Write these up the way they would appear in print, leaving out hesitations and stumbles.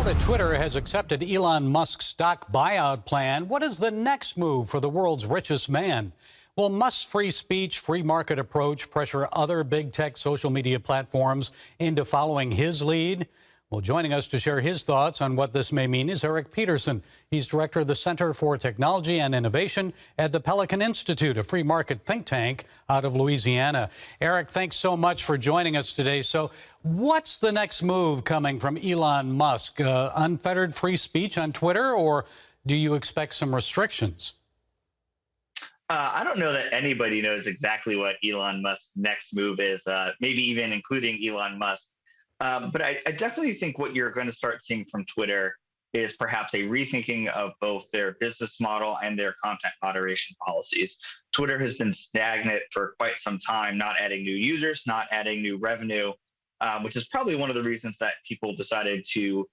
that Twitter has accepted Elon Musk's stock buyout plan, what is the next move for the world's richest man? Will Musk's free speech, free market approach pressure other big tech social media platforms into following his lead? Well, joining us to share his thoughts on what this may mean is Eric Peterson. He's director of the Center for Technology and Innovation at the Pelican Institute, a free market think tank out of Louisiana. Eric, thanks so much for joining us today. So what's the next move coming from Elon Musk? Unfettered free speech on Twitter, or do you expect some restrictions? I don't know that anybody knows exactly what Elon Musk's next move is, maybe even including Elon Musk. But I definitely think what you're going to start seeing from Twitter is perhaps a rethinking of both their business model and their content moderation policies. Twitter has been stagnant for quite some time, not adding new users, not adding new revenue, which is probably one of the reasons that people decided to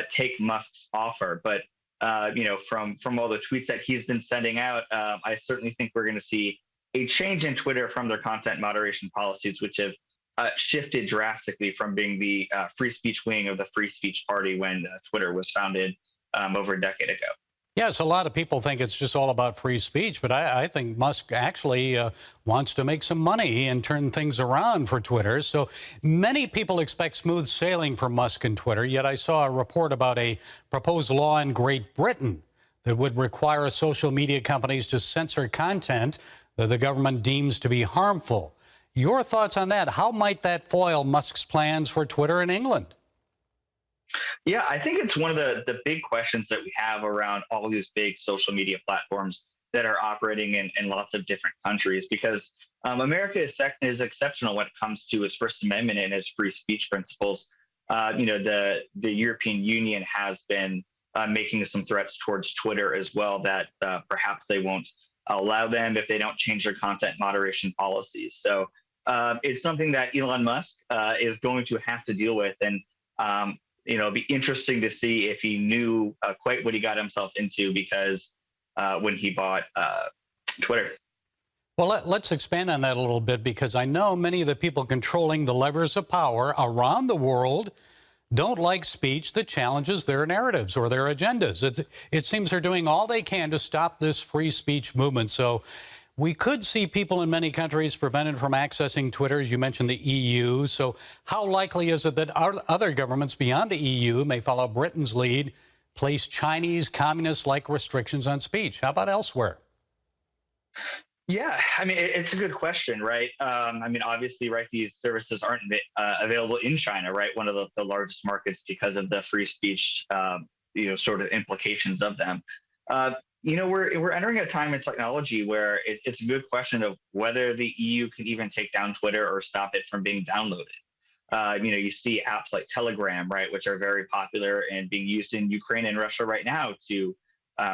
take Musk's offer. But from all the tweets that he's been sending out, I certainly think we're going to see a change in Twitter from their content moderation policies, which have shifted drastically from being the free speech wing of the free speech party when Twitter was founded over a decade ago. Yes, a lot of people think it's just all about free speech, but I think Musk actually wants to make some money and turn things around for Twitter. So many people expect smooth sailing for Musk and Twitter, yet I saw a report about a proposed law in Great Britain that would require social media companies to censor content that the government deems to be harmful. Your thoughts on that? How might that foil Musk's plans for Twitter in England? Yeah, I think it's one of the big questions that we have around all these big social media platforms that are operating in lots of different countries, because America is exceptional when it comes to its First Amendment and its free speech principles. The European Union has been making some threats towards Twitter as well, that perhaps they won't allow them if they don't change their content moderation policies. So it's something that Elon Musk is going to have to deal with. And it'll be interesting to see if he knew quite what he got himself into, because when he bought Twitter. Well, let's expand on that a little bit, because I know many of the people controlling the levers of power around the world don't like speech that challenges their narratives or their agendas. It seems they're doing all they can to stop this free speech movement. So we could see people in many countries prevented from accessing Twitter, as you mentioned, the EU. So how likely is it that other governments beyond the EU may follow Britain's lead, place Chinese communist-like restrictions on speech? How about elsewhere? Yeah, I mean, it's a good question, right? Obviously, right, these services aren't available in China, right? One of the largest markets, because of the free speech, sort of implications of them. We're entering a time in technology where it's a good question of whether the EU can even take down Twitter or stop it from being downloaded. You see apps like Telegram, right, which are very popular and being used in Ukraine and Russia right now to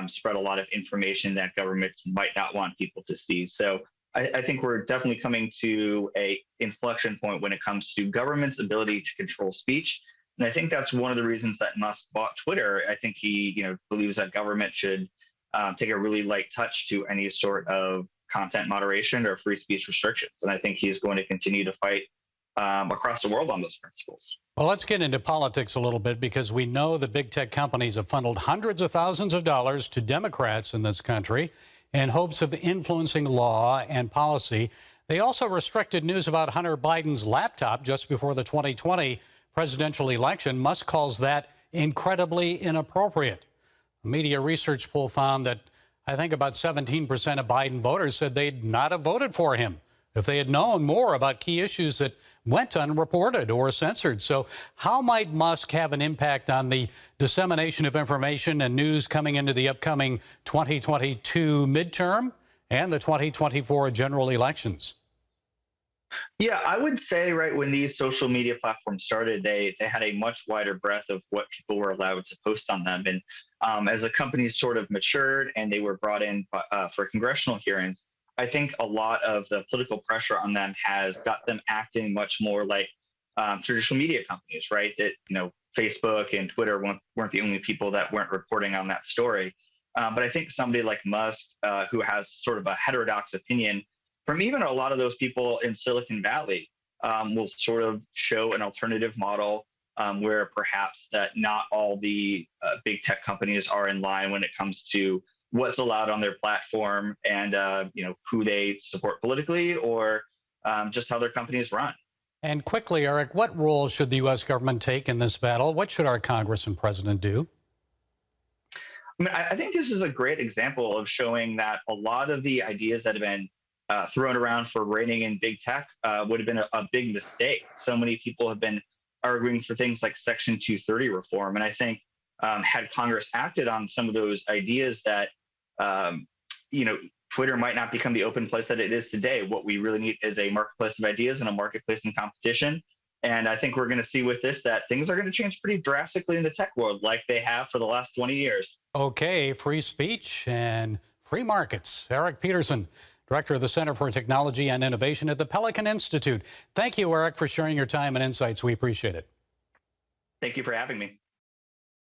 spread a lot of information that governments might not want people to see. So I think we're definitely coming to a inflection point when it comes to government's ability to control speech. And I think that's one of the reasons that Musk bought Twitter. I think he, believes that government should take a really light touch to any sort of content moderation or free speech restrictions. And I think he's going to continue to fight across the world on those principles. Well, let's get into politics a little bit, because we know the big tech companies have funneled hundreds of thousands of dollars to Democrats in this country in hopes of influencing law and policy. They also restricted news about Hunter Biden's laptop just before the 2020 presidential election. Musk calls that incredibly inappropriate. A media research poll found that I think about 17% of Biden voters said they'd not have voted for him if they had known more about key issues that went unreported or censored. So how might Musk have an impact on the dissemination of information and news coming into the upcoming 2022 midterm and the 2024 general elections? Yeah, I would say, right, when these social media platforms started, they had a much wider breadth of what people were allowed to post on them. And as the companies sort of matured and they were brought in for congressional hearings, I think a lot of the political pressure on them has got them acting much more like traditional media companies, right? That, Facebook and Twitter weren't the only people that weren't reporting on that story. But I think somebody like Musk, who has sort of a heterodox opinion, from even a lot of those people in Silicon Valley, will sort of show an alternative model where perhaps that not all the big tech companies are in line when it comes to what's allowed on their platform and who they support politically or just how their companies run. And quickly, Eric, what role should the U.S. government take in this battle? What should our Congress and president do? I mean, I think this is a great example of showing that a lot of the ideas that have been thrown around for reining in big tech would have been a big mistake. So many people have been arguing for things like Section 230 reform. And I think had Congress acted on some of those ideas that, Twitter might not become the open place that it is today. What we really need is a marketplace of ideas and a marketplace in competition. And I think we're going to see with this that things are going to change pretty drastically in the tech world like they have for the last 20 years. Okay, free speech and free markets. Eric Peterson, Director of the Center for Technology and Innovation at the Pelican Institute. Thank you, Eric, for sharing your time and insights. We appreciate it. Thank you for having me.